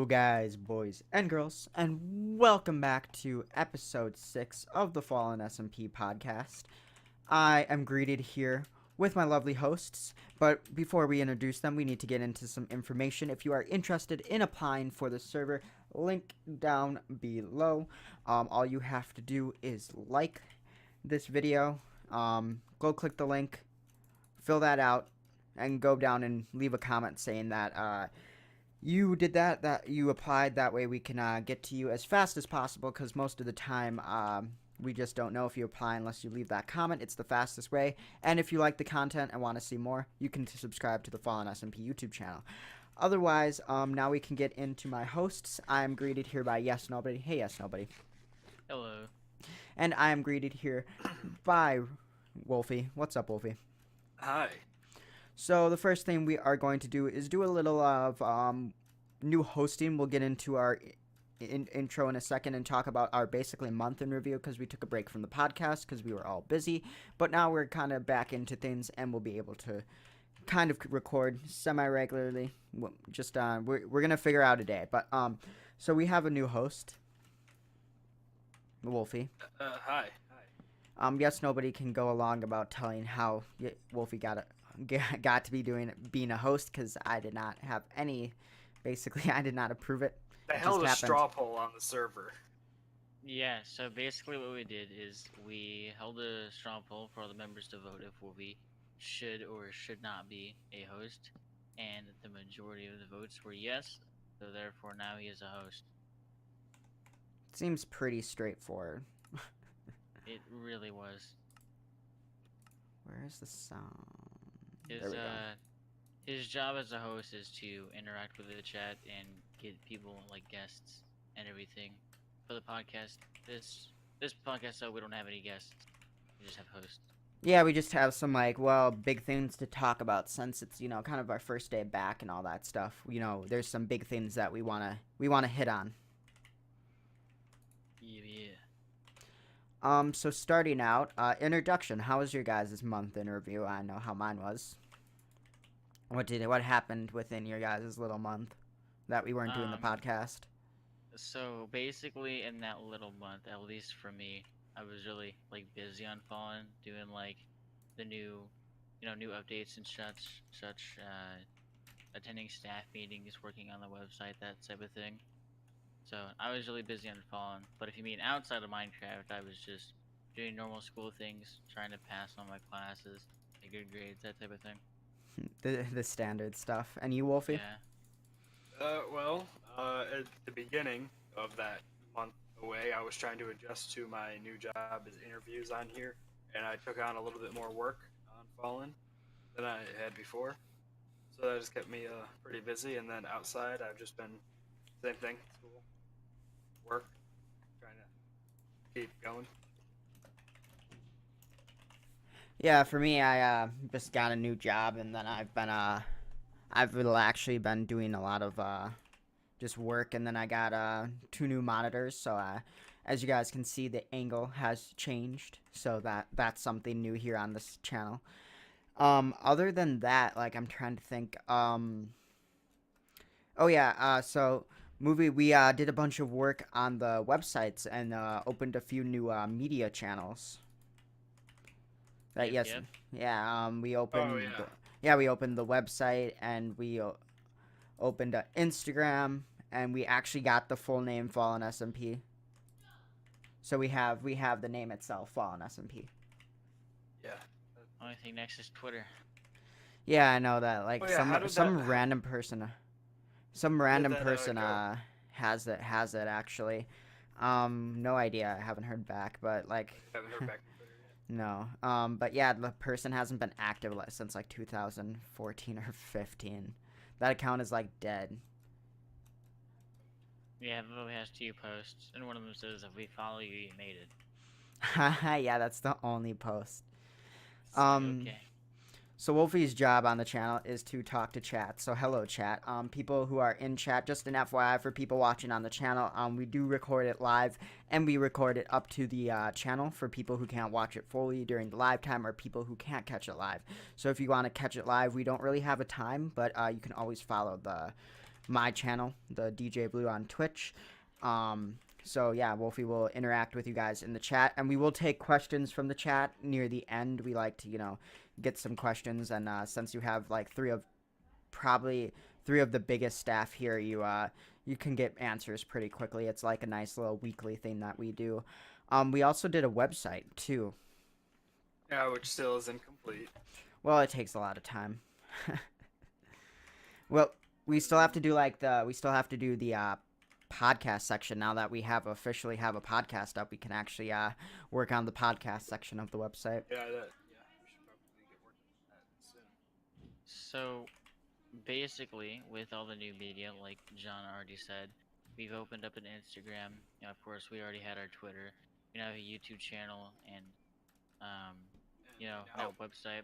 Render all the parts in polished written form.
guys, boys, and girls, and welcome back to episode 6 of the Fallen SMP podcast. I am greeted here with my lovely hosts, but before we introduce them, we need to get into some information. If you are interested in applying for the server, link down below. All you have to do is like this video, go click the link, fill that out, and go down and leave a comment saying that you did that you applied. That way we can get to you as fast as possible, because most of the time we just don't know if you apply unless you leave that comment. It's the fastest way. And if you like the content and want to see more, you can subscribe to the Fallen SMP YouTube channel. Otherwise, now we can get into my hosts. I am greeted here by Yes Nobody. Hey, Yes Nobody. Hello. And I am greeted here by Wolfie. What's up, Wolfie? Hi. So the first thing we are going to do is do a little of new hosting. We'll get into our intro in a second and talk about our basically month in review, because we took a break from the podcast because we were all busy. But now we're kind of back into things, and we'll be able to kind of record semi-regularly. Just we're going to figure out a day. But so we have a new host, Wolfie. Hi. Yes, nobody can go along about telling how Wolfie got to be being a host, because I did not have any. Basically, I did not approve it. They It held just a happened. straw poll on the server. Yeah, so basically what we did is we held a straw poll for all the members to vote if we should or should not be a host, and the majority of the votes were yes, so therefore now he is a host. Seems pretty straightforward. It really was. Where is the sound? His, There we go. his job as a host is to interact with the chat and get people like guests and everything for the podcast. This podcast, though, we don't have any guests. We just have hosts. Yeah, we just have some big things to talk about, since it's kind of our first day back and all that stuff. There's some big things that we wanna hit on. Yeah. So starting out, introduction. How was your guys' month in review? I know how mine was. What happened within your guys' little month that we weren't doing the podcast? So basically, in that little month, at least for me, I was really busy on Fallen, doing the new updates and such, attending staff meetings, working on the website, that type of thing. So I was really busy on Fallen. But if you mean outside of Minecraft, I was just doing normal school things, trying to pass on my classes, get good grades, that type of thing. The standard stuff. And you, Wolfie? Yeah. At the beginning of that month away, I was trying to adjust to my new job as interviews on here, and I took on a little bit more work on Fallen than I had before. So that just kept me pretty busy, and then outside, I've just been same thing, school, work, trying to keep going. Yeah, for me, I just got a new job, and then I've actually been doing a lot of just work, and then I got 2 new monitors. So as you guys can see, the angle has changed, so that's something new here on this channel. Other than that, I'm trying to think. So we did a bunch of work on the websites and opened a few new media channels. Right? Yes. Yep. Yeah. We opened. Oh, yeah. We opened the website, and we opened Instagram, and we actually got the full name Fallen SMP. So we have the name itself, Fallen SMP. Yeah. Only thing next is Twitter. Yeah, I know that. how did some that- random person go? has it actually. No idea. I haven't heard back, but Haven't heard back from Twitter yet. no. But yeah, the person hasn't been active since 2014 or 15. That account is dead. Yeah, it only has 2 posts, and one of them says, "If we follow you, you made it." Yeah, that's the only post. So, okay. So Wolfie's job on the channel is to talk to chat. So hello, chat. People who are in chat, just an FYI for people watching on the channel, we do record it live, and we record it up to the channel for people who can't watch it fully during the live time, or people who can't catch it live. So if you want to catch it live, we don't really have a time, but you can always follow the my channel, the DJ Blue on Twitch. So yeah, Wolfie will interact with you guys in the chat, and we will take questions from the chat near the end. We like to, get some questions, and since you have like probably three of the biggest staff here, you can get answers pretty quickly. It's like a nice little weekly thing that we do. We also did a website too. Yeah, which still is incomplete. Well, it takes a lot of time. Well, we still have to do the podcast section. Now that we officially have a podcast up, we can actually work on the podcast section of the website. Yeah, we should probably get working on that soon. So basically, with all the new media, like John already said, we've opened up an Instagram. Of course, we already had our Twitter. We now have a YouTube channel and um, Now, now website.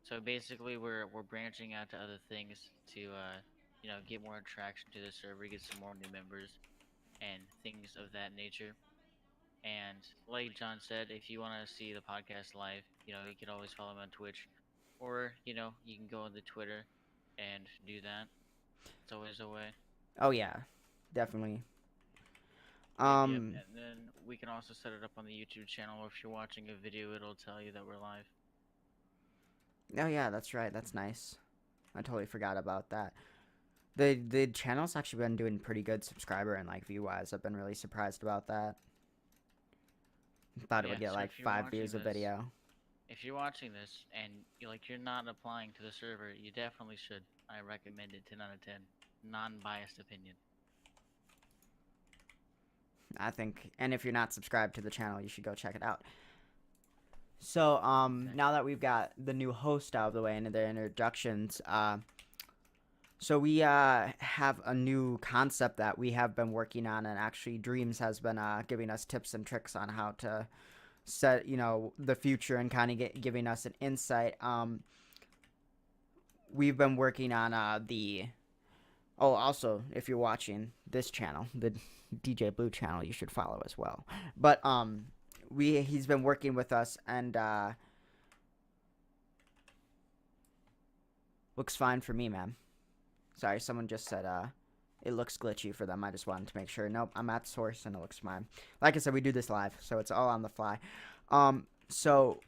So basically, we're branching out to other things to get more attraction to the server, get some more new members, and things of that nature. And like John said, if you want to see the podcast live, you can always follow me on Twitch, or you can go on the Twitter and do that. It's always a way. Oh yeah, definitely. Yep, and then we can also set it up on the YouTube channel, or if you're watching a video, it'll tell you that we're live. Oh yeah, that's right. That's nice. I totally forgot about that. The channel's actually been doing pretty good subscriber and like view wise. I've been really surprised about that. Thought it would get so like if you're 5 watching views a this- video. If you're watching this and you're not applying to the server, you definitely should. I recommend it 10 out of 10. Non-biased opinion. I think, and if you're not subscribed to the channel, you should go check it out. So, now that we've got the new host out of the way and their introductions, so we have a new concept that we have been working on, and actually Dreams has been giving us tips and tricks on how to set, the future and kind of giving us an insight. We've been working on also, if you're watching this channel, the DJ Blue channel, you should follow as well. But he's been working with us, and looks fine for me, man. Sorry, someone just said it looks glitchy for them. I just wanted to make sure. Nope, I'm at source and it looks fine. Like I said, we do this live, so it's all on the fly. So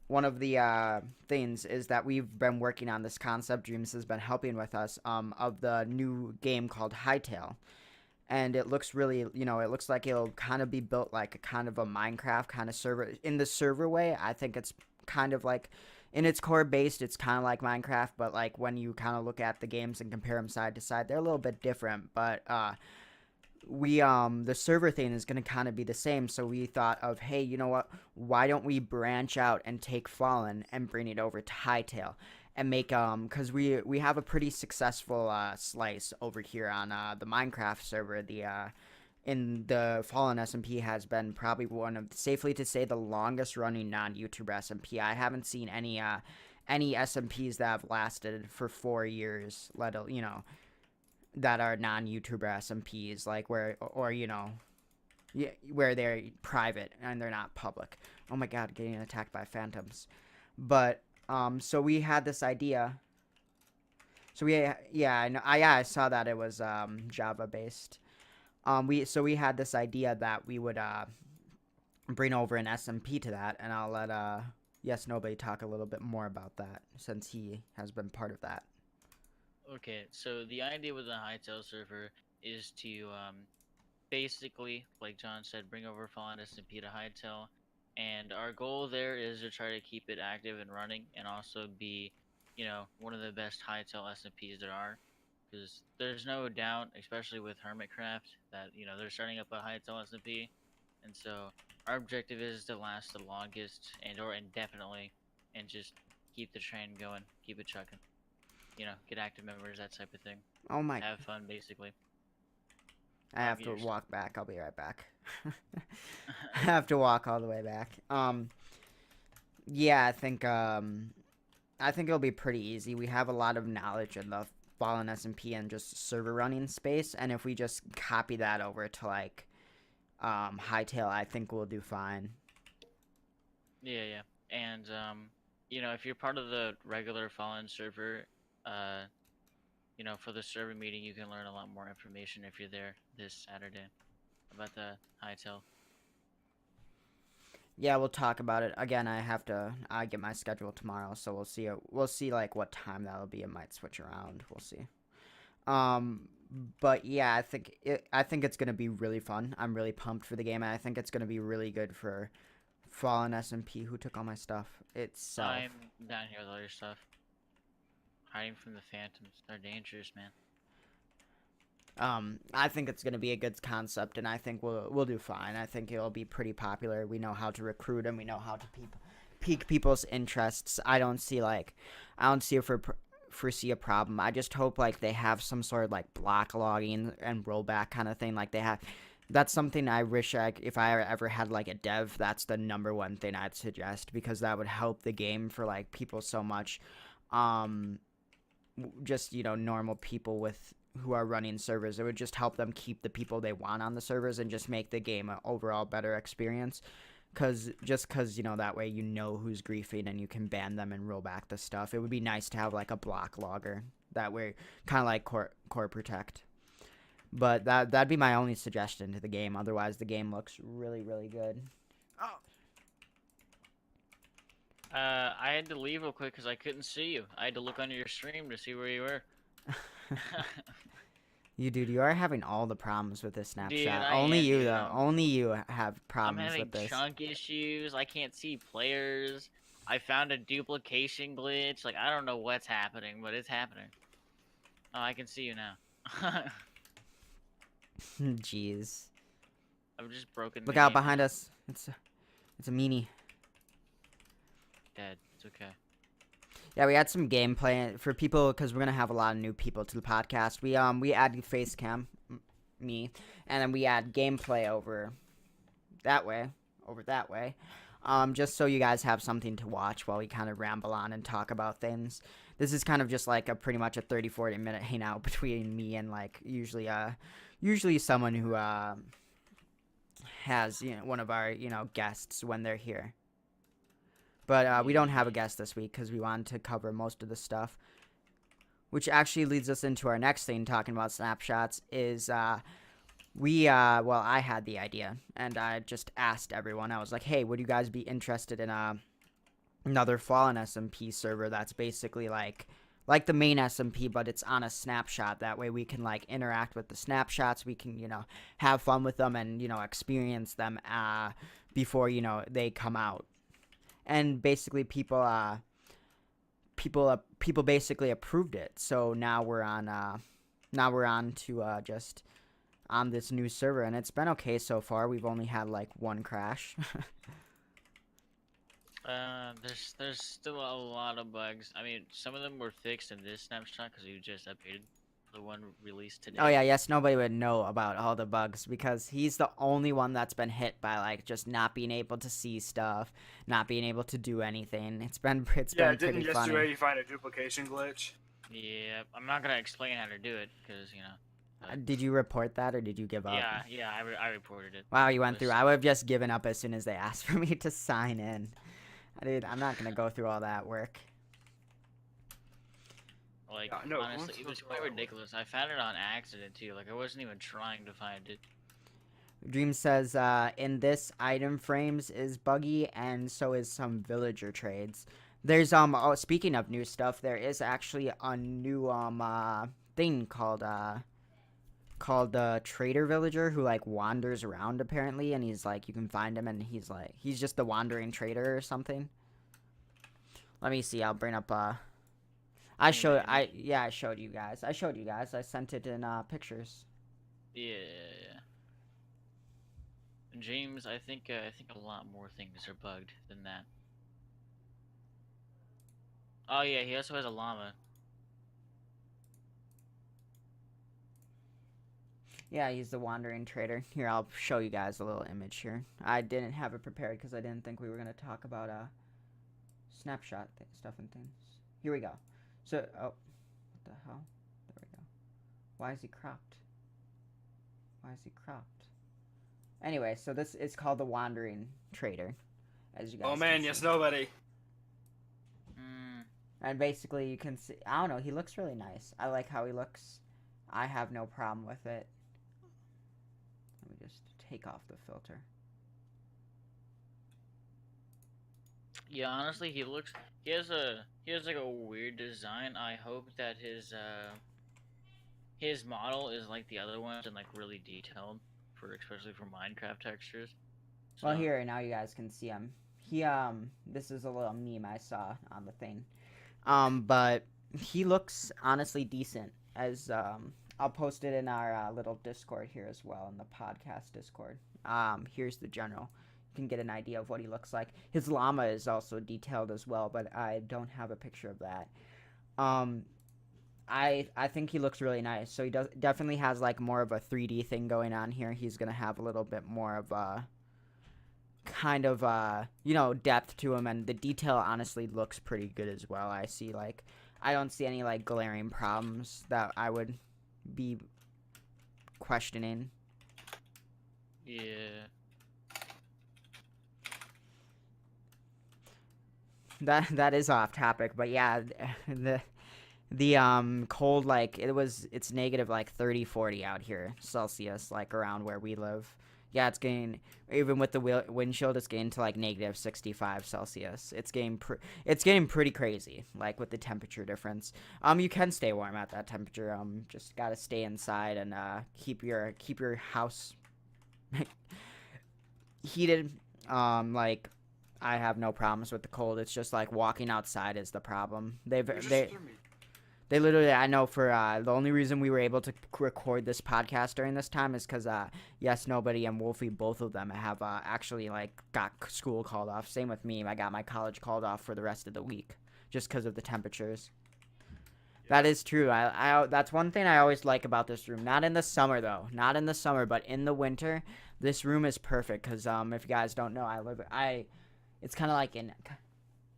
one of the things is that we've been working on this concept. Dreams has been helping with us of the new game called Hytale. And it looks really, it looks like it'll kind of be built like a kind of a Minecraft kind of server. In the server way, I think it's kind of like, in its core based, it's kind of like Minecraft, but like when you kind of look at the games and compare them side to side, they're a little bit different. But the server thing is going to kind of be the same. So we thought of, hey, you know what? Why don't we branch out and take Fallen and bring it over to Hytale? And make because we have a pretty successful slice over here on the Minecraft server. In the Fallen SMP has been probably one of, safely to say, the longest running non-YouTuber SMP. I haven't seen any SMPs that have lasted for 4 years, that are non-YouTuber SMPs, like where they're private and they're not public. Oh my god, getting attacked by phantoms. But so we had this idea. So I saw that it was Java based. We had this idea that we would bring over an SMP to that, and I'll let Yes Nobody talk a little bit more about that since he has been part of that. Okay, so the idea with the Hytale server is to basically, like John said, bring over Fallen SMP to Hytale. And our goal there is to try to keep it active and running, and also be, one of the best Hytale SMPs there are. Because there's no doubt, especially with hermitcraft, that they're starting up a Hytale SMP, and so our objective is to last the longest or indefinitely, and just keep the train going, keep it chucking. Get active members, that type of thing. Oh my! Have fun, basically. I have to walk back. I'll be right back. I have to walk all the way back. Yeah, I think it'll be pretty easy. We have a lot of knowledge in the Fallen SMP and just server running space, and if we just copy that over to like Hytale, I think we'll do fine. Yeah. And if you're part of the regular Fallen server, for the server meeting, you can learn a lot more information if you're there this Saturday about the Hytale. Yeah, we'll talk about it again. I have to get my schedule tomorrow, so we'll see. We'll see like what time that'll be. It might switch around. We'll see. But yeah, I think it's gonna be really fun. I'm really pumped for the game, and I think it's gonna be really good for Fallen SMP, who took all my stuff itself. I'm down here with all your stuff. Hiding from the phantoms. They're dangerous, man. I think it's gonna be a good concept, and I think we'll do fine. I think it'll be pretty popular. We know how to recruit them. We know how to pique people's interests. I don't see foresee a problem. I just hope like they have some sort of like block logging and rollback kind of thing. Like they have. That's something I wish if I ever had like a dev, that's the number one thing I'd suggest, because that would help the game for like people so much. Just normal people who are running servers. It would just help them keep the people they want on the servers and just make the game an overall better experience. Because that way who's griefing and you can ban them and roll back the stuff. It would be nice to have like a block logger. That way, kind of like core protect. But that'd be my only suggestion to the game. Otherwise, the game looks really, really good. Oh. I had to leave real quick because I couldn't see you. I had to look under your stream to see where you were. You are having all the problems with this snapshot. Dude, Only you, though. Only you have problems I'm with this. having chunk issues. I can't see players. I found a duplication glitch. Like, I don't know what's happening, but it's happening. Oh, I can see you now. Jeez. I've just broken. Look out behind us. It's a meanie. Dead. It's okay. Yeah, we had some gameplay for people because we're gonna have a lot of new people to the podcast. We add face cam, me, and then we add gameplay over that way, just so you guys have something to watch while we kind of ramble on and talk about things. This is kind of just like pretty much a 30-40 minute hangout between me and like usually someone who has one of our guests when they're here. But we don't have a guest this week because we wanted to cover most of the stuff. Which actually leads us into our next thing, talking about snapshots, is I had the idea, and I just asked everyone. I was like, hey, would you guys be interested in another Fallen SMP server that's basically like the main SMP, but it's on a snapshot? That way we can like interact with the snapshots. We can, have fun with them and, experience them before, they come out. And basically, people basically approved it. So now we're on to just on this new server, and it's been okay so far. We've only had like one crash. There's still a lot of bugs. I mean, some of them were fixed in this snapshot because we just updated the one released today. Oh yeah, yes, nobody would know about all the bugs because he's the only one that's been hit by like just not being able to see stuff, not being able to do anything. It's been pretty funny. Didn't yesterday you find a duplication glitch? Yeah, I'm not gonna explain how to do it because Did you report that or did you give up? Yeah, I reported it. Wow, you went through. I would have just given up as soon as they asked for me to sign in. Dude, I'm not gonna go through all that work. Like, honestly, it was quite ridiculous. I found it on accident, too. Like, I wasn't even trying to find it. Dream says, in this, item frames is buggy, and so is some villager trades. There's, speaking of new stuff, there is actually a new, thing called the trader villager who, like, wanders around, apparently, and he's, like, you can find him, and he's just the wandering trader or something. Let me see, I'll bring up, I showed you guys. I sent it in pictures. Yeah. James, I think a lot more things are bugged than that. Oh yeah, he also has a llama. Yeah, he's the wandering trader. Here, I'll show you guys a little image here. I didn't have it prepared because I didn't think we were gonna talk about snapshot stuff and things. Here we go. So, oh, what the hell? There we go. Why is he cropped? Anyway, so this is called the Wandering Trader, as you guys Oh man, can see. yes, nobody. And basically, you can see. I don't know. He looks really nice. I like how he looks. I have no problem with it. Let me just take off the filter. Yeah, honestly, he has like a weird design. I hope that his model is like the other ones and like really detailed for especially for Minecraft textures. Well, So here now you guys can see him. He This is a little meme I saw on the thing. But he looks honestly decent. As I'll post it in our little Discord here as well, in the podcast Discord. Here's the general. You can get an idea of what he looks like. His llama is also detailed as well, but I don't have a picture of that. Um, I think he looks really nice. So he definitely has like more of a 3D thing going on here. He's gonna have a little bit more of a kind of depth to him, and the detail honestly looks pretty good as well. I don't see any like glaring problems that I would be questioning. yeah, That is off topic, but yeah, the cold, like it's negative like 30-40 out here Celsius, like around where we live. Yeah, it's getting, even with the windshield, it's getting to like negative 65 Celsius. It's getting pretty crazy, like with the temperature difference. You can stay warm at that temperature. Just gotta stay inside and keep your house heated. Like, I have no problems with the cold. It's just like walking outside is the problem. They literally, I know for the only reason we were able to record this podcast during this time is because Yes Nobody and Wolfie, both of them have actually like got school called off. Same with me. I got my college called off for the rest of the week just because of the temperatures. That is true. I that's one thing I always like about this room. Not in the summer though. Not in the summer, but in the winter, this room is perfect because if you guys don't know, it's kind of like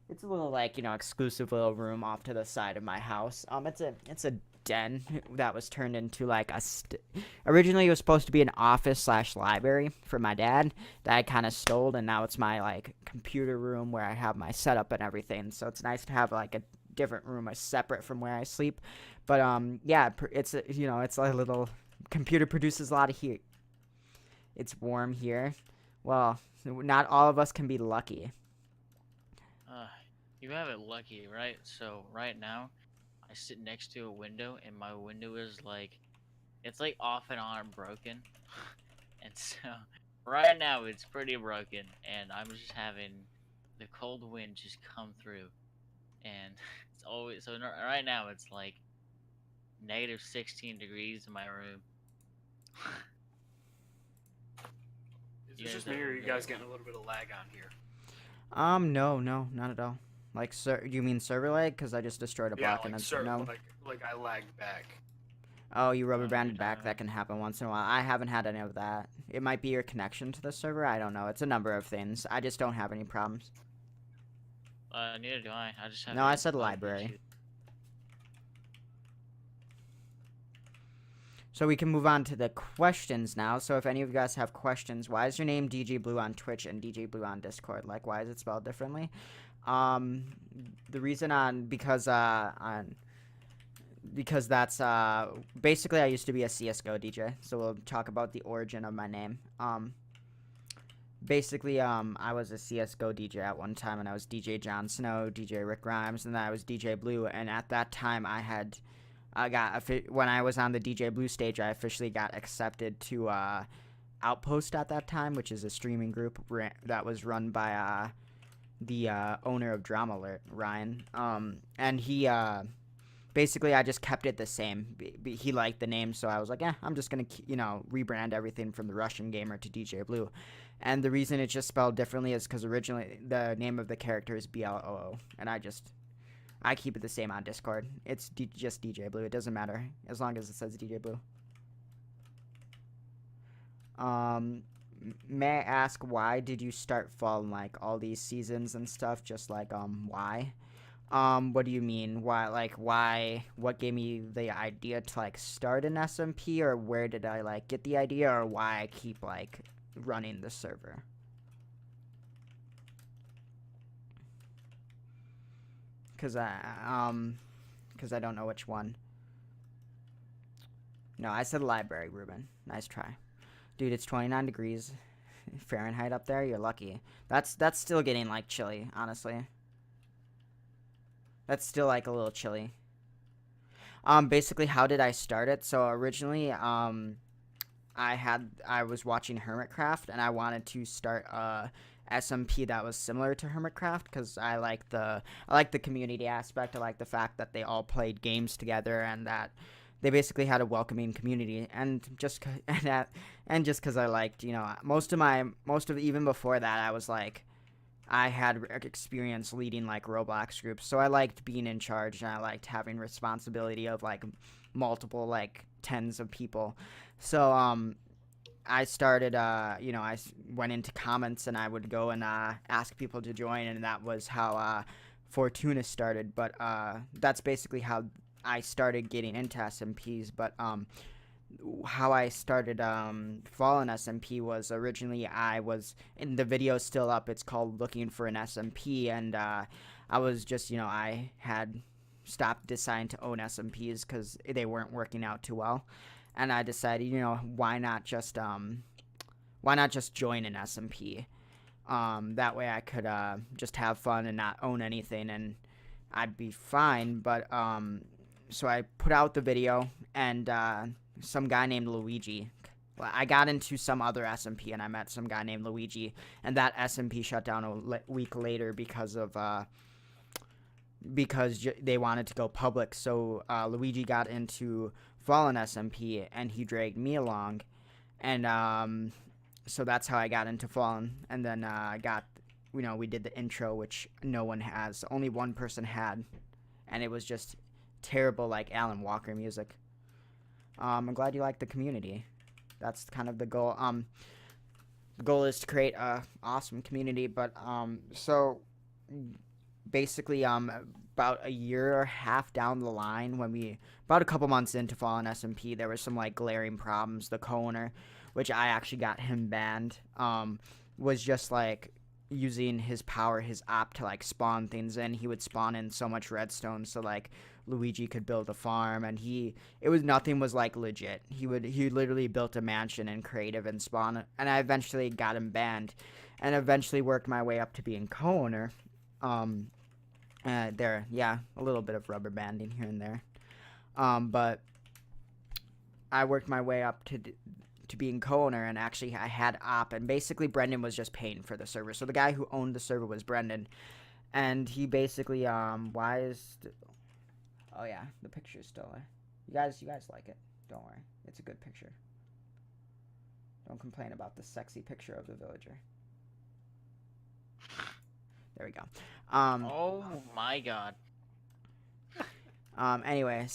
it's a little like, exclusive little room off to the side of my house. It's a den that was turned into like originally it was supposed to be an office / library for my dad that I kind of stole, and now it's my like computer room where I have my setup and everything. So it's nice to have like a different room, separate from where I sleep. But yeah, it's it's a little computer produces a lot of heat. It's warm here. Well, not all of us can be lucky. uh, you have it lucky, right? So right now, I sit next to a window, and my window is like, it's like off and on broken, and so right now it's pretty broken, and I'm just having the cold wind just come through, and it's always so. Right now it's like negative 16 degrees in my room. Is this just me, or are you guys getting a little bit of lag on here? No, not at all. Like, you mean server lag? Because I just destroyed a block and no. Like I lagged back. Oh, you rubber banded back. That can happen once in a while. I haven't had any of that. It might be your connection to the server. I don't know. It's a number of things. I just don't have any problems. Neither do I. I just have. No, I said library. So we can move on to the questions now. So if any of you guys have questions, why is your name DJ Blue on Twitch and DJ Blue on Discord? Like, why is it spelled differently? The reason because that's basically I used to be a CS:GO DJ. So we'll talk about the origin of my name. Basically, I was a CS:GO DJ at one time, and I was DJ Jon Snow, DJ Rick Grimes, and then I was DJ Blue. And at that time, when I was on the DJ Blue stage, I officially got accepted to Outpost at that time, which is a streaming group that was run by the owner of Drama Alert, Ryan. And he basically I just kept it the same. He liked the name, so I was like, I'm just gonna rebrand everything from the Russian Gamer to DJ Blue. And the reason it's just spelled differently is because originally the name of the character is BLOO, and I keep it the same on Discord. It's just DJ Blue. It doesn't matter as long as it says DJ Blue. May I ask, why did you start following like all these seasons and stuff? Just like why? What do you mean? Why? What gave me the idea to like start an SMP, or where did I like get the idea, or why I keep like running the server? Cause cause I don't know which one. No, I said library, Ruben. Nice try. Dude, it's 29 degrees Fahrenheit up there. You're lucky. That's still getting like chilly, honestly. That's still like a little chilly. Basically, how did I start it? So originally, I was watching Hermitcraft, and I wanted to start a SMP that was similar to Hermitcraft because I like the community aspect. I like the fact that they all played games together and that they basically had a welcoming community. And just because I liked, most of even before that, I was like, I had experience leading like Roblox groups, so I liked being in charge and I liked having responsibility of like multiple like tens of people. So I started I went into comments and I would go and ask people to join, and that was how Fortuna started. But that's basically how I started getting into SMPs. But how I started Fallen SMP was originally I was in the video still up. It's called Looking for an SMP, and I was just I had stopped deciding to own SMPs because they weren't working out too well, and I decided why not just join an SMP. That way I could just have fun and not own anything, and I'd be fine. But so I put out the video, and some guy named Luigi. I got into some other SMP, and I met some guy named Luigi, and that SMP shut down a week later because they wanted to go public. So Luigi got into Fallen SMP, and he dragged me along, and so that's how I got into Fallen. And then we did the intro, which no one has, only one person had, and it was just terrible, like Alan Walker music. I'm glad you like the community. That's kind of the goal. The goal is to create a awesome community. But so basically, about a year or half down the line, about a couple months into Fallen SMP, there was some like glaring problems. The co-owner, which I actually got him banned, was just like using his power, his op to like spawn things in. He would spawn in so much redstone, so like Luigi could build a farm, and nothing was like legit. He literally built a mansion in creative and spawn, and I eventually got him banned, and eventually worked my way up to being co-owner. A little bit of rubber banding here and there, but I worked my way up to being co-owner, and actually I had op, and basically Brendan was just paying for the server. So the guy who owned the server was Brendan, and he basically oh yeah, the picture's still there. You guys like it. Don't worry. It's a good picture. Don't complain about the sexy picture of the villager. There we go. Oh my god. Anyway,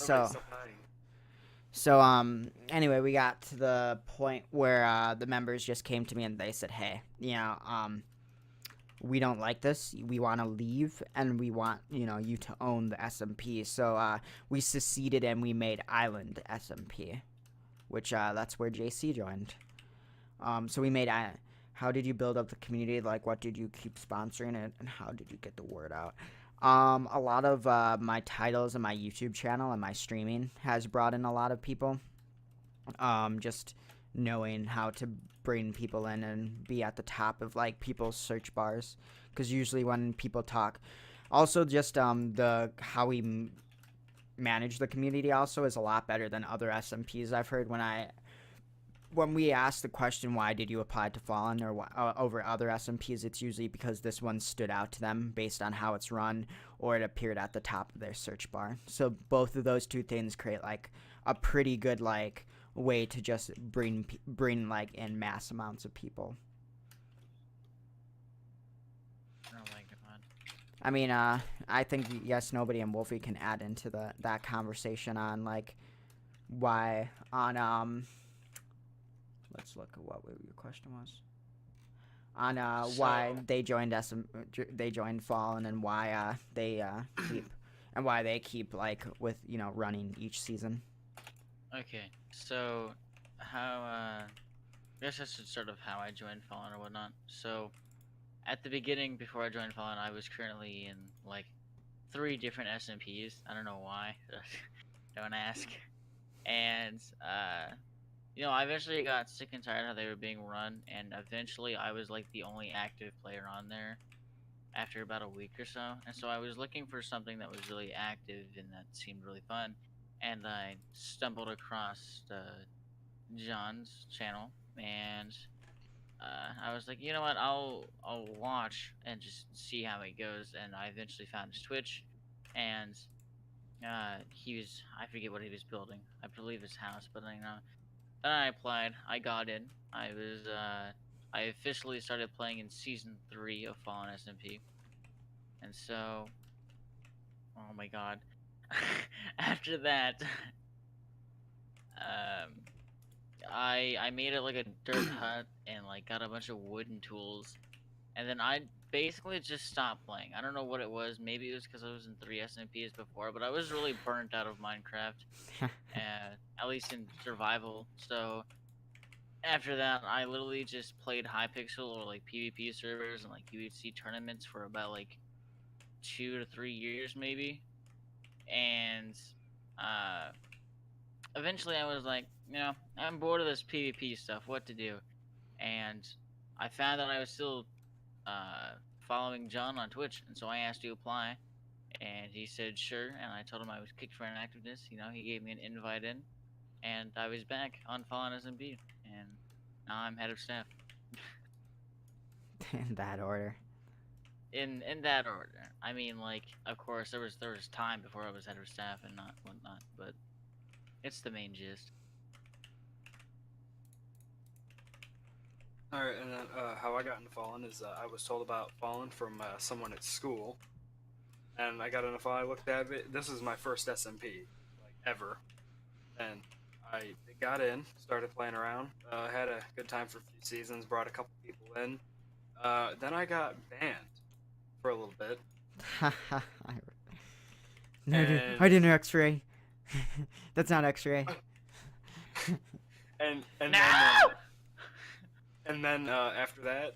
Anyway, we got to the point where the members just came to me and they said, "Hey, we don't like this. We want to leave, and we want you to own the SMP." So we seceded and we made Island SMP, which that's where JC joined. So we made. How did you build up the community? Like, what did you keep sponsoring it, and how did you get the word out? A lot of my titles and my YouTube channel and my streaming has brought in a lot of people. Just knowing how to bring people in and be at the top of like people's search bars, because usually when people talk, also just how we manage the community also is a lot better than other SMPs. I've heard when we ask the question, why did you apply to Fallen or over other SMPs, it's usually because this one stood out to them based on how it's run, or it appeared at the top of their search bar. So both of those two things create like a pretty good like way to just bring like in mass amounts of people. Oh my god. I mean, I think yes, nobody and Wolfie can add into that conversation on like why on let's look at what your question was. On why they joined they joined Fallen, and why they keep like with running each season. Okay, so how I guess that's just sort of how I joined Fallen or whatnot. So at the beginning, before I joined Fallen, I was currently in like 3 different SMPs. I don't know why. Don't ask. And I eventually got sick and tired how they were being run, and eventually I was like the only active player on there after about a week or so. And so I was looking for something that was really active and that seemed really fun. And I stumbled across John's channel, and I was like, you know what, I'll watch and just see how it goes. And I eventually found his Twitch, and I forget what he was building. I believe his house, but then I applied. I got in. I officially started playing in season 3 of Fallen SMP, and so, oh my god, after that, um, I made it like a dirt hut and like got a bunch of wooden tools, and then I basically just stopped playing. I don't know what it was. Maybe it was because I was in 3 SMPs before, but I was really burnt out of Minecraft, at least in survival. So after that, I literally just played Hypixel or like PvP servers and like UHC tournaments for about like 2 to 3 years maybe, and uh, eventually I was like, I'm bored of this PvP stuff. What to do? And I found that I was still following John on Twitch, and so I asked to apply, and he said sure, and I told him I was kicked for inactiveness. He gave me an invite in, and I was back on Fallen SMB, and now I'm head of staff. In that order. In that order. I mean, like, of course, there was time before I was head of staff and not whatnot, but it's the main gist. All right, and then how I got into Fallen is I was told about Fallen from someone at school, and I got into Fallen. I looked at it. This is my first SMP, like ever, and I got in, started playing around, had a good time for a few seasons, brought a couple people in. Then I got banned for a little bit. No, And- I didn't X-ray. That's not X-ray. and then after that,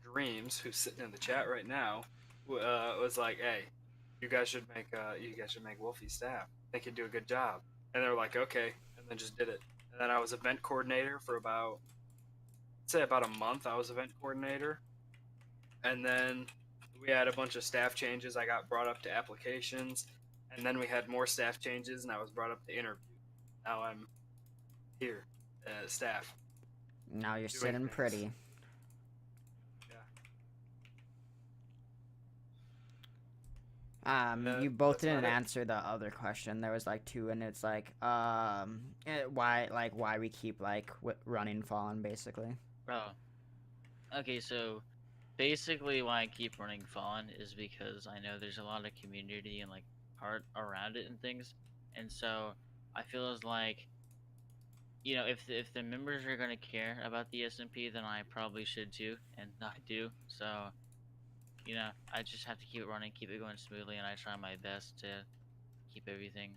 Dreams, who's sitting in the chat right now, was like, "Hey, you guys should make Wolfie staff. I think he'd do a good job." And they were like, "Okay," and then just did it. And then I was event coordinator for about a month. I was event coordinator, and then we had a bunch of staff changes. I got brought up to applications, and then we had more staff changes, and I was brought up to interview. Now I'm here, staff. Now you're Doing sitting things. pretty. You both That's didn't about it. answer the other question. There was like 2, and it's like, why we keep like running Fallen basically. Oh. Okay, so basically why I keep running Fallen is because I know there's a lot of community and like heart around it and things. And so I feel as like, if the members are gonna care about the SMP, then I probably should too, and I do. So, I just have to keep it running, keep it going smoothly, and I try my best to keep everything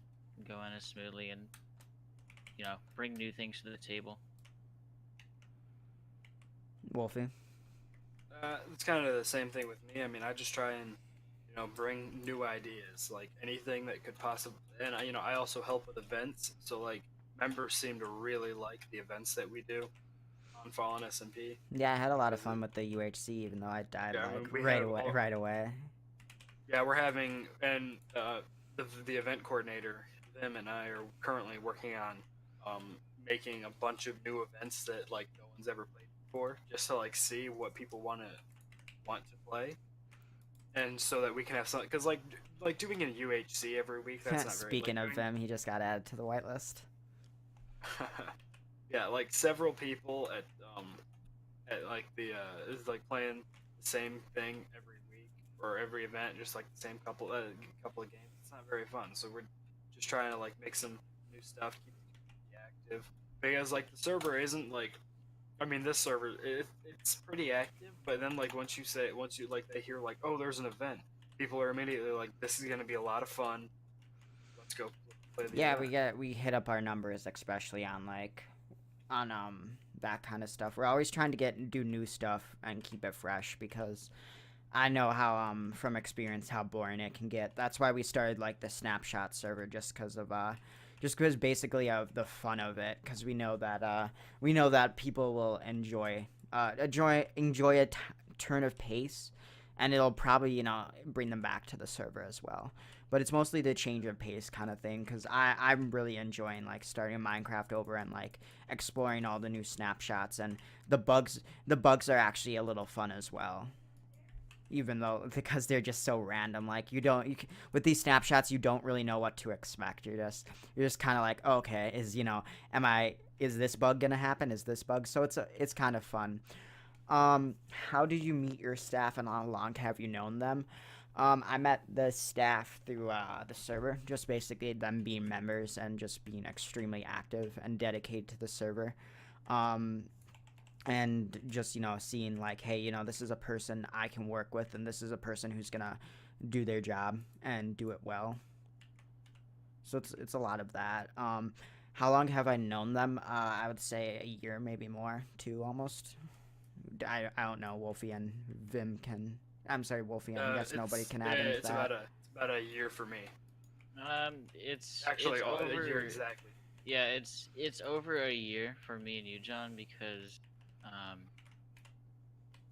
going as smoothly and, bring new things to the table. Wolfie. It's kind of the same thing with me. I mean, I just try and bring new ideas, like anything that could possibly. And I also help with events, so like members seem to really like the events that we do on Fallen SMP. Yeah, I had a lot of fun with the UHC, even though I died Yeah, I mean, like we right have away. all- Right away. Yeah, we're having the event coordinator, them and I are currently working on making a bunch of new events that like no one's ever played before, just to like see what people want to play, and so that we can have something. Because like doing an UHC every week, that's not very. Speaking like, of them, he just got added to the whitelist. Yeah, like several people at like the is like playing the same thing every week or every event, just like the same couple of games. It's not very fun. So we're just trying to like make some new stuff, keep the community active, because like the server isn't like. I mean, this server it's pretty active, but then like once you like they hear like, oh, there's an event, people are immediately like, this is gonna be a lot of fun. Let's go play the Yeah, event. we hit up our numbers, especially on that kind of stuff. We're always trying to do new stuff and keep it fresh because I know how from experience how boring it can get. That's why we started like the Snapshot server just because basically of the fun of it, because we know that people will enjoy a turn of pace, and it'll probably bring them back to the server as well. But it's mostly the change of pace kind of thing, because I'm really enjoying like starting Minecraft over and like exploring all the new snapshots, and the bugs are actually a little fun as well, even though because they're just so random. Like with these snapshots, you don't really know what to expect. You're just kind of like, okay, is this bug gonna happen? Is this bug? So it's kind of fun. How did you meet your staff, and how long have you known them? I met the staff through the server, just basically them being members and just being extremely active and dedicated to the server. Um, and just seeing like, hey, this is a person I can work with, and this is a person who's gonna do their job and do it well. So it's a lot of that. How long have I known them? I would say a year, maybe more, two almost. I don't know. Wolfie and Vim can. I'm sorry, Wolfie. I guess nobody can add into that. It's about a year for me. It's over a year exactly. Yeah, it's over a year for me and you, John, because um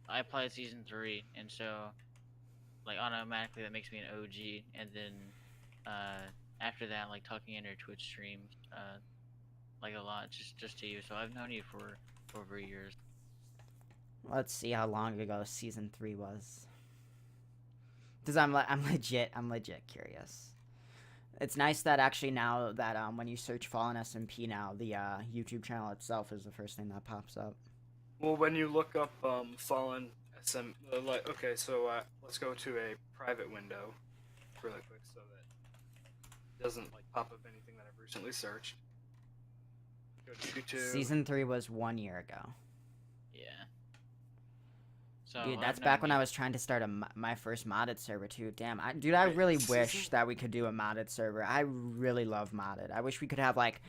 I applied season 3, and so like automatically that makes me an OG, and then after that, like talking in your Twitch streams like a lot, just to you. So I've known you for over years. Let's see how long ago season 3 was. Because I'm legit curious. It's nice that actually now that when you search Fallen SMP now, the YouTube channel itself is the first thing that pops up. Well, when you look up Fallen SM, okay, so let's go to a private window really quick so that it doesn't like pop up anything that I've recently searched. Go to YouTube. Season 3 was 1 year ago. Yeah. So Dude, that's back when I was trying to start my first modded server too. Damn, I really wish that we could do a modded server. I really love modded. I wish we could have like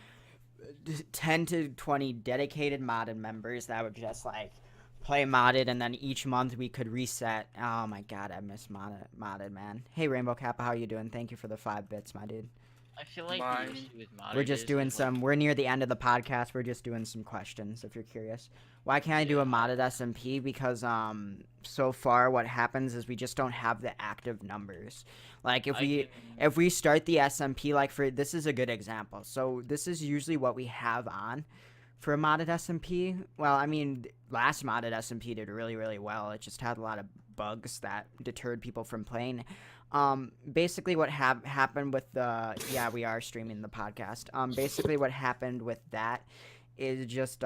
10 to 20 dedicated modded members that would just like play modded, and then each month we could reset. Oh my god, I miss modded, man. Hey Rainbow Kappa, how you doing? Thank you for the 5 bits, my dude. I feel like the issue with modded We're just doing is, like, we're near the end of the podcast. We're just doing some questions if you're curious. Why can't I do a modded SMP? Because so far what happens is we just don't have the active numbers. Like if we start the SMP, like for this is a good example. So this is usually what we have on for a modded SMP. Well, I mean, last modded SMP did really, really well. It just had a lot of bugs that deterred people from playing. Basically what happened with we are streaming the podcast. Basically what happened with that is just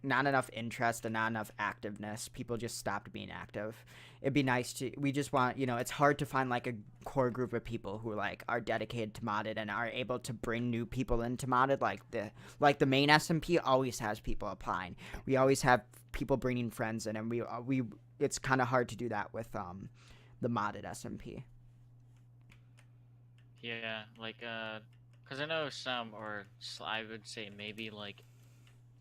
not enough interest and not enough activeness. People just stopped being active. It'd be nice to, we just want, it's hard to find like a core group of people who like are dedicated to modded and are able to bring new people into modded. Like the main SMP always has people applying. We always have people bringing friends in, and we it's kind of hard to do that with the modded SMP. Yeah, like because I know some, or I would say maybe like,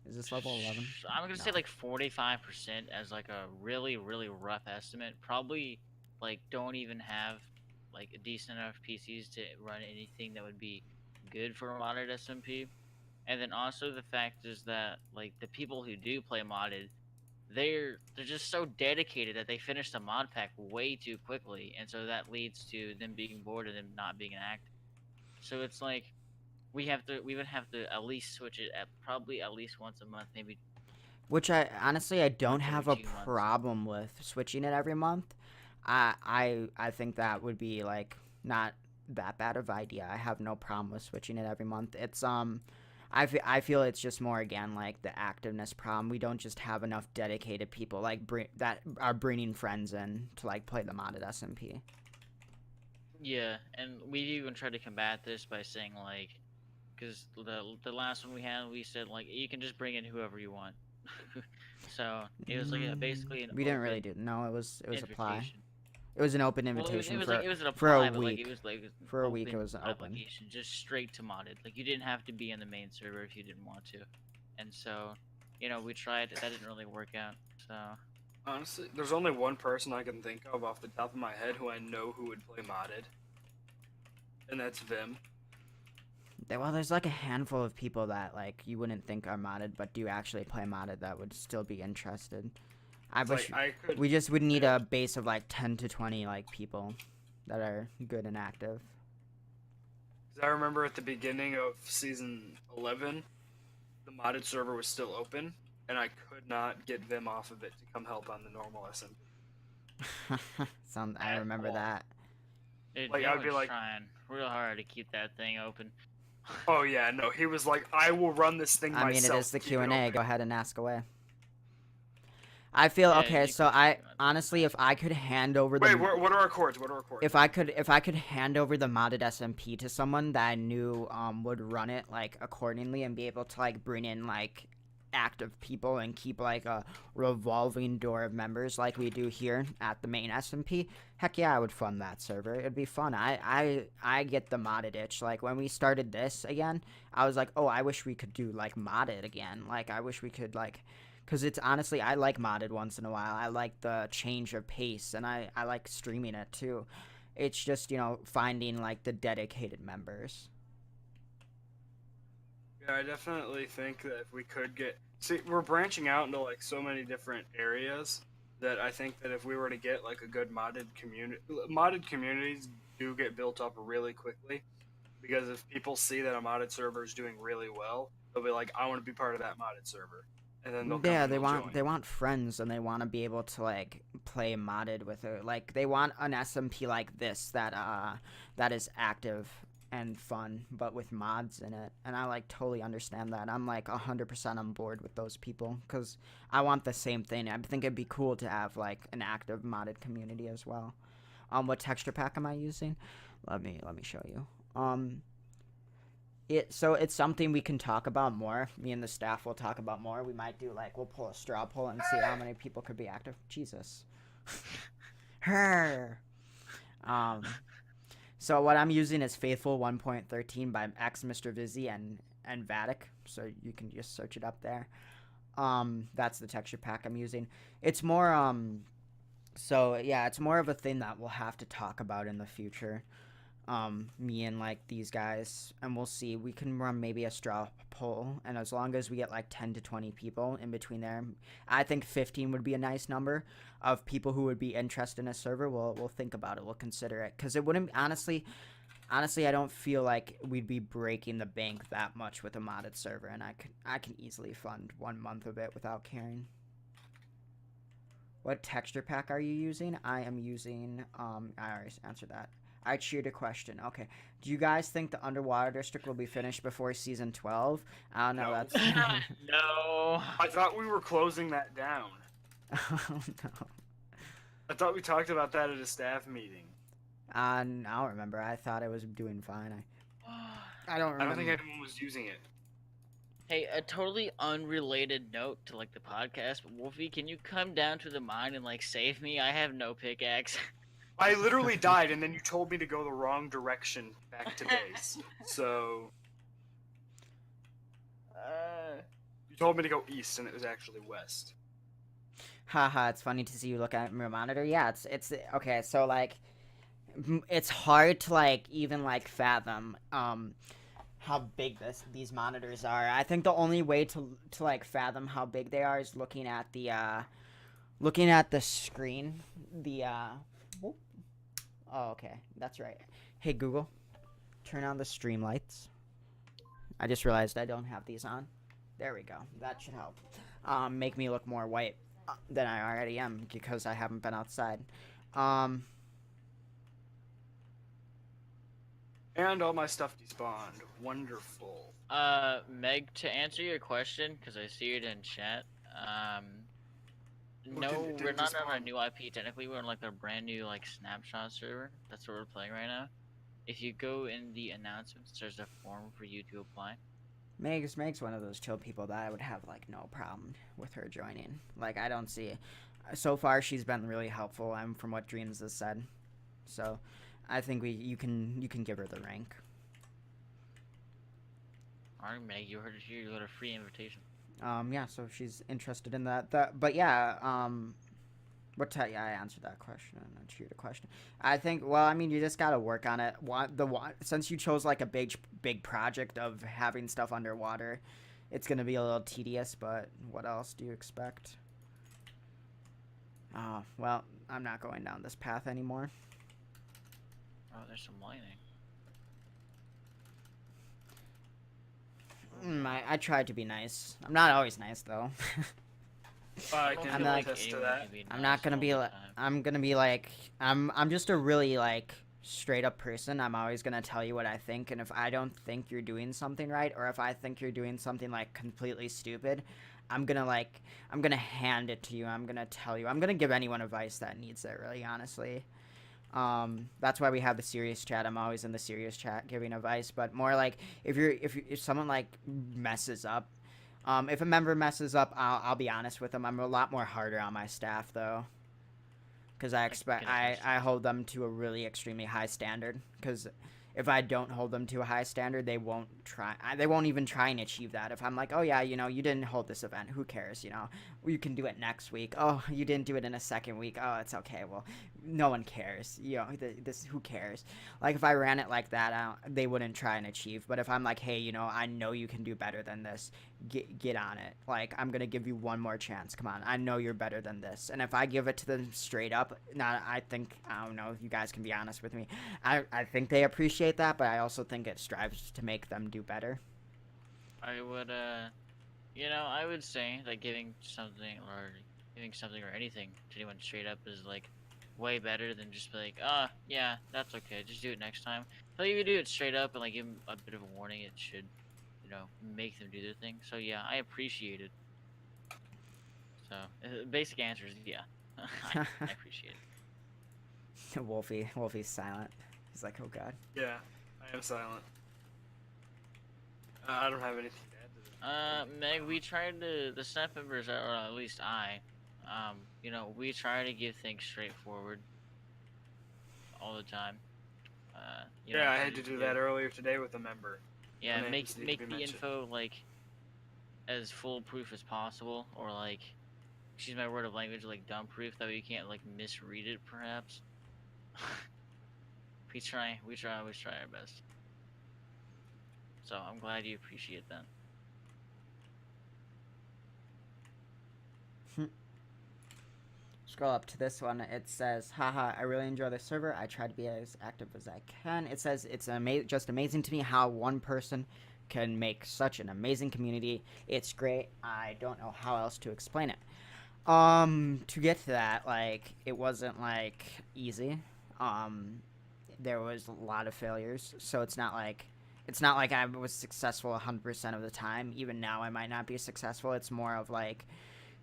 is this level 11? I'm gonna say like 45% as like a really, really rough estimate. Probably like don't even have like a decent enough PCs to run anything that would be good for a modded SMP. And then also the fact is that like the people who do play modded, they're just so dedicated that they finish the mod pack way too quickly, and so that leads to them being bored and them not being active. So it's like we would have to at least switch it probably at least once a month, maybe. Which I honestly don't have a 2 months. problem with switching it every month. I think that would be like not that bad of an idea. I have no problem with switching it every month. It's I feel it's just more again like the activeness problem. We don't just have enough dedicated people like that are bringing friends in to like play the modded SMP. Yeah, and we even tried to combat this by saying like, because the last one we had, we said like you can just bring in whoever you want. So it was like basically we didn't really do. No, it was apply. invitation. It was an open invitation it was an for apply, a but week. like it was like For a week it was open open. application, just straight to modded. Like you didn't have to be in the main server if you didn't want to. And so, we tried. That didn't really work out. So Honestly, there's only one person I can think of off the top of my head who I know who would play modded, and that's Vim. Well, there's like a handful of people that like you wouldn't think are modded, but do actually play modded that would still be interested. I It's wish like I could. we just would need a base of like 10 to 20 like people that are good and active. 'Cause I remember at the beginning of season 11, the modded server was still open, and I could not get Vim off of it to come help on the normal SMP. I At remember all. that. Dude, Like, Vin I'd be was like- trying real hard to keep that thing open. Oh yeah, no, he was like, I will run this thing I mean, myself. it is the keep it Q&A. open." Go ahead and ask away. I feel Yeah, okay. you So can I do that. honestly, if I could hand over the Wait, what are our chords? What are our chords? if I could hand over the modded SMP to someone that I knew would run it like accordingly and be able to like bring in like active people and keep like a revolving door of members like we do here at the main SMP, heck yeah, I would fund that server. It'd be fun. I get the modded itch. Like when we started this again, I was like, oh, I wish we could do like modded again. Like I wish we could like, because it's honestly, I like modded once in a while. I like the change of pace, and I like streaming it too. It's just, you know, finding like the dedicated members. Yeah, I definitely think that if we could we're branching out into like so many different areas that I think that if we were to get like a good modded communities do get built up really quickly, because if people see that a modded server is doing really well, they'll be like, I want to be part of that modded server, and then they'll come Yeah, and they'll join. they want friends, and they want to be able to like play modded with it. Like they want an SMP like this that is active and fun, but with mods in it. And I like totally understand that. I'm like 100% on board with those people because I want the same thing. I think it'd be cool to have like an active modded community as well. What texture pack am I using? Let me show you. It's something we can talk about more. Me and the staff will talk about more. We might do like we'll pull a straw poll and see how many people could be active. Jesus. Her. So what I'm using is Faithful 1.13 by X Mr. Vizzy and Vatic. So you can just search it up there. That's the texture pack I'm using. It's more so yeah, it's more of a thing that we'll have to talk about in the future. Me and like these guys, and we'll see. We can run maybe a straw poll, and as long as we get like 10 to 20 people in between there, I think 15 would be a nice number of people who would be interested in a server. We'll think about it. We'll consider it, because it wouldn't honestly I don't feel like we'd be breaking the bank that much with a modded server, and I can easily fund 1 month of it without caring. What texture pack are you using? I am using I already answered that. I cheered a question. Okay. Do you guys think the Underwater District will be finished before season 12? I don't know. No. That's. No. I thought we were closing that down. Oh, no. I thought we talked about that at a staff meeting. I don't remember. I thought I was doing fine. I don't remember. I don't think anyone was using it. Hey, a totally unrelated note to like the podcast. Wolfie, can you come down to the mine and like save me? I have no pickaxe. I literally died, and then you told me to go the wrong direction back to base. So you told me to go east, and it was actually west. Haha, it's funny to see you look at your monitor. Yeah, it's okay. So like, it's hard to like even like fathom how big these monitors are. I think the only way to like fathom how big they are is looking at the screen. Oh, okay, that's right. Hey Google, turn on the stream lights. I just realized I don't have these on. There we go. That should help. Make me look more white than I already am because I haven't been outside. And all my stuff despawned. Wonderful. Meg, to answer your question, because I see it in chat. No, didn't we're not on a despawn? new IP. Technically, we're on like a brand new like Snapshot server. That's what we're playing right now. If you go in the announcements, there's a form for you to apply. Meg's one of those chill people that I would have like no problem with her joining. Like I don't see. So far, she's been really helpful. From what Dreams has said, so I think you can give her the rank. Alright, Meg, you heard it here. You got a free invitation. Yeah, so she's interested in that. But yeah, Yeah, I answered that question. I answered the question. I think. Well, I mean, you just gotta work on it. Since you chose like a big project of having stuff underwater, it's gonna be a little tedious. But what else do you expect? Oh well, I'm not going down this path anymore. Oh, there's some lighting. I tried to be nice. I'm not always nice though. I don't can feel like attest to anyone that. can be I'm nice not gonna all be the like. time. I'm gonna be like. I'm just a really like straight up person. I'm always gonna tell you what I think, and if I don't think you're doing something right, or if I think you're doing something like completely stupid, I'm gonna hand it to you. I'm gonna tell you. I'm gonna give anyone advice that needs it. Really, honestly. That's why we have the serious chat. I'm always in the serious chat giving advice, but more like if someone like messes up. If a member messes up, I'll be honest with them. I'm a lot more harder on my staff though, because I expect can attest to I that. hold them to a really extremely high standard. Because if I don't hold them to a high standard, they won't try. They won't even try and achieve that. If I'm like, oh yeah, you didn't hold this event, who cares? You can do it next week. Oh, you didn't do it in a second week. Oh, it's okay. Well, no one cares. This who cares? Like if I ran it like that, they wouldn't try and achieve. But if I'm like, hey, I know you can do better than this. Get on it. Like I'm gonna give you one more chance. Come on, I know you're better than this. And if I give it to them straight up, I don't know. You guys can be honest with me. I think they appreciate that, but I also think it strives to make them do better. I would, I would say that giving something or anything to anyone straight up is like way better than just be like, yeah, that's okay, just do it next time. So if you do it straight up and like give them a bit of a warning, it should, make them do their thing. So yeah, I appreciate it. So basic answer is yeah, I appreciate it. Wolfie's silent. He's like, oh god. Yeah, I am silent. I don't have anything to add to this. Meg, we tried the snap members, or at least we try to give things straightforward all the time. Yeah, I had to do that earlier today with a member. Yeah, No make names need to be the mentioned. info like as foolproof as possible, or like, excuse my word of language, like dumb proof, that way you can't like misread it, perhaps. We always try our best. So I'm glad you appreciate that. Scroll up to this one. It says, haha, I really enjoy the server. I try to be as active as I can. It says, it's just amazing to me how one person can make such an amazing community. It's great. I don't know how else to explain it. To get to that, like, it wasn't, like, easy. There was a lot of failures, so it's not like I was successful 100% of the time. Even now, I might not be successful. It's more of, like,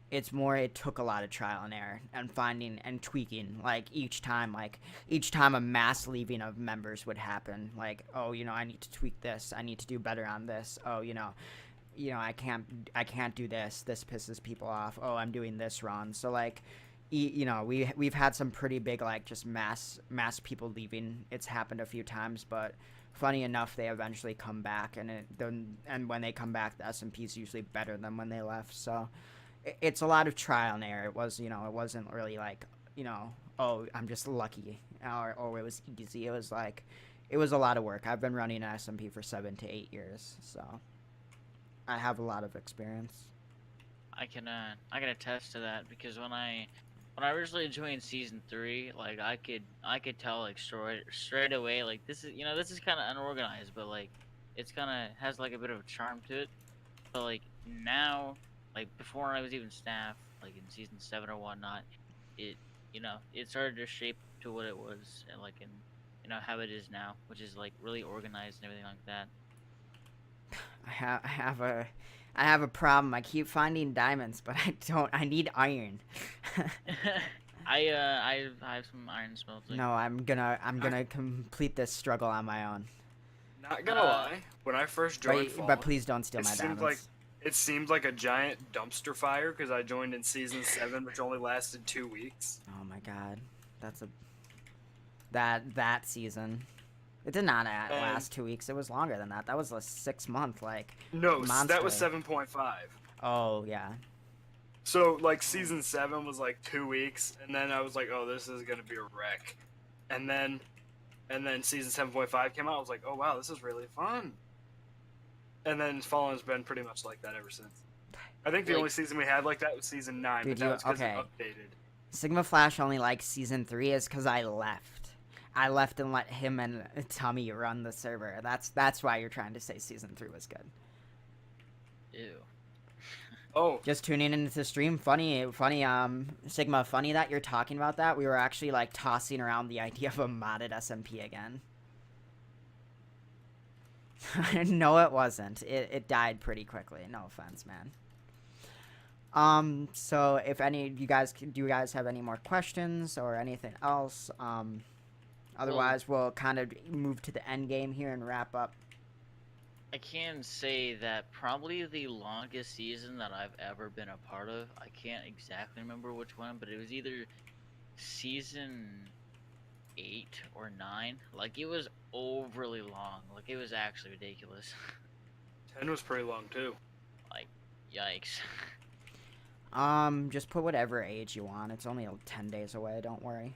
it took a lot of trial and error and finding and tweaking, like each time a mass leaving of members would happen, like, oh, I need to tweak this, I need to do better on this, oh, I can't do this pisses people off, oh, I'm doing this wrong. So like, we've had some pretty big, like, just mass people leaving. It's happened a few times, but funny enough, they eventually come back, and when they come back, the SMP is usually better than when they left. So it's a lot of trial and error. It wasn't really like, oh, I'm just lucky, or it was easy. It was like, it was a lot of work. I've been running an SMP for 7 to 8 years, so I have a lot of experience. I can attest to that, because when I originally joined season 3, like I could tell like straight away, like this is kind of unorganized, but like it's kind of has like a bit of a charm to it. But like now, like before I was even staff, like in season 7 or whatnot, it it started to shape to what it was, and like in how it is now, which is like really organized and everything like that. I have a problem. I keep finding diamonds, but I don't. I need iron. I have some iron smelting. No, I'm gonna complete this struggle on my own. Not gonna lie, when I first joined Fallen, But please don't steal it my seemed diamonds. it seemed like a giant dumpster fire because I joined in season 7, which only lasted 2 weeks. Oh my god, that season. It did not last 2 weeks. It was longer than that. That was a 6 month, like, No, monster. that was 7.5. Oh yeah. So like season 7 was like 2 weeks, and then I was like, oh, this is gonna be a wreck. And then season 7.5 came out. I was like, oh wow, this is really fun. And then Fallen's been pretty much like that ever since. I think the Like- only season we had like that was season 9, Dude, but that you- was because okay. it updated. Sigma Flash only likes season 3 is because I left. I left and let him and Tummy run the server. That's why you're trying to say season 3 was good. Ew. Oh, Just tuning into the stream. Funny, Sigma, funny that you're talking about that. We were actually like tossing around the idea of a modded SMP again. No, it wasn't. It died pretty quickly. No offense, man. So if any do you guys have any more questions or anything else? Otherwise, we'll kind of move to the end game here and wrap up. I can say that probably the longest season that I've ever been a part of. I can't exactly remember which one, but it was either season 8 or 9. Like, it was overly long. Like, it was actually ridiculous. 10 was pretty long too. Like, yikes. Just put whatever age you want. It's only 10 days away. Don't worry.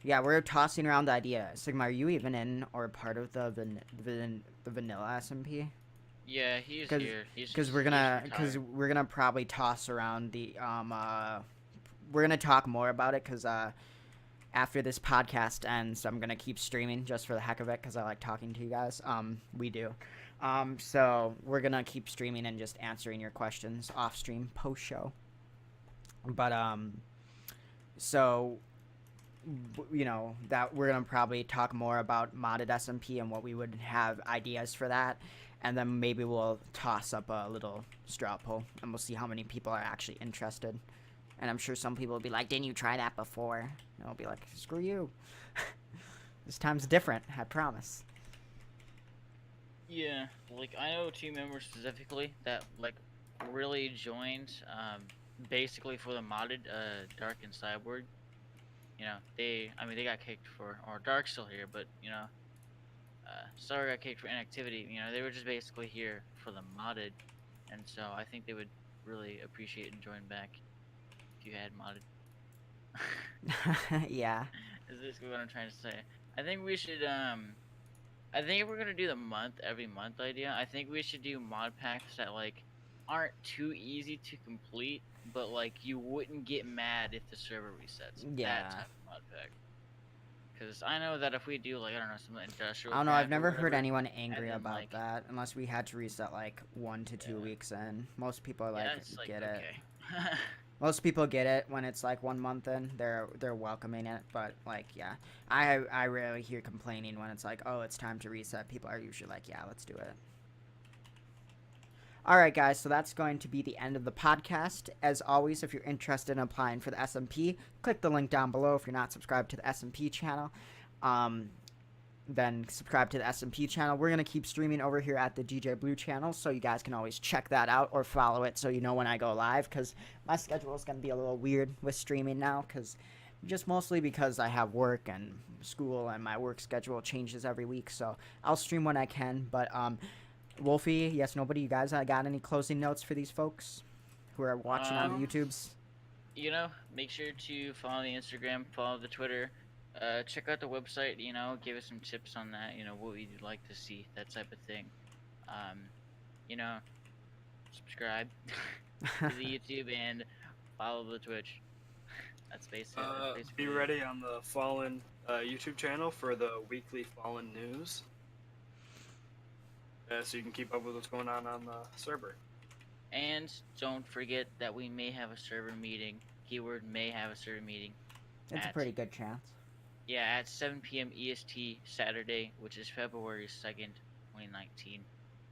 We're tossing around the idea. Sigma, are you even in or part of the vanilla SMP? Yeah, he's 'Cause- here. Because we're gonna probably toss around the we're gonna talk more about it because after this podcast ends, I'm gonna keep streaming just for the heck of it because I like talking to you guys. We do. So we're gonna keep streaming and just answering your questions off stream post show. But so you know that we're gonna probably talk more about modded SMP and what we would have ideas for that, and then maybe we'll toss up a little straw poll and we'll see how many people are actually interested. And I'm sure some people will be like, "Didn't you try that before?" And I'll be like, "Screw you." This time's different, I promise. Yeah, like, I know 2 members specifically that, like, really joined, basically for the modded, Dark and Cyborg. You know, they got kicked for, or Dark's still here, but, you know, Star got kicked for inactivity. You know, they were just basically here for the modded, and so I think they would really appreciate and join back if you had modded. Yeah. Is basically what I'm trying to say. I think we should, I think if we're gonna do the every month idea, I think we should do mod packs that, like, aren't too easy to complete, but, like, you wouldn't get mad if the server resets. Yeah. That type of mod pack. Because I know that if we do, like, I don't know, some industrial I don't know. craft I've or never heard whatever, anyone angry then, about like- that unless we had to reset like 1 to 2 Yeah. weeks in. Most people are like, yeah, it's like, get it. okay. Most people get it when it's like 1 month in. They're welcoming it, but like yeah, I rarely hear complaining when it's like, oh, it's time to reset. People are usually like, yeah, let's do it. All right, guys, so that's going to be the end of the podcast. As always, if you're interested in applying for the SMP, click the link down below. If you're not subscribed to the SMP channel, then subscribe to the SMP channel. We're going to keep streaming over here at the DJ Blue channel, so you guys can always check that out or follow it so you know when I go live, because my schedule is going to be a little weird with streaming now, just mostly because I have work and school, and my work schedule changes every week, so I'll stream when I can. But Wolfie, Yes Nobody, you guys got any closing notes for these folks who are watching on the YouTubes? You know, make sure to follow the Instagram, follow the Twitter, check out the website, you know, give us some tips on that, you know, what you'd like to see, that type of thing. You know, subscribe to the YouTube and follow the Twitch. That's basically Be ready on the Fallen YouTube channel for the weekly Fallen news. So you can keep up with what's going on the server. And don't forget that we may have a server meeting. Keyword may have a server meeting. It's a pretty good chance. Yeah, at 7 p.m. EST Saturday, which is February 2nd, 2019.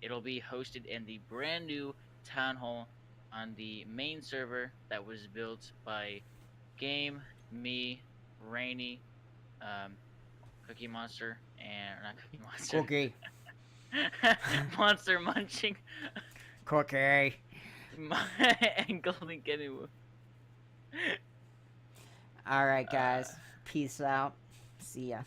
It'll be hosted in the brand new town hall on the main server that was built by Game, me, Rainy, Cookie Monster, and not Cookie Monster. Cookie. Monster Munching. Cookie. And Golden Kennywood. All right, guys. Peace out. See ya.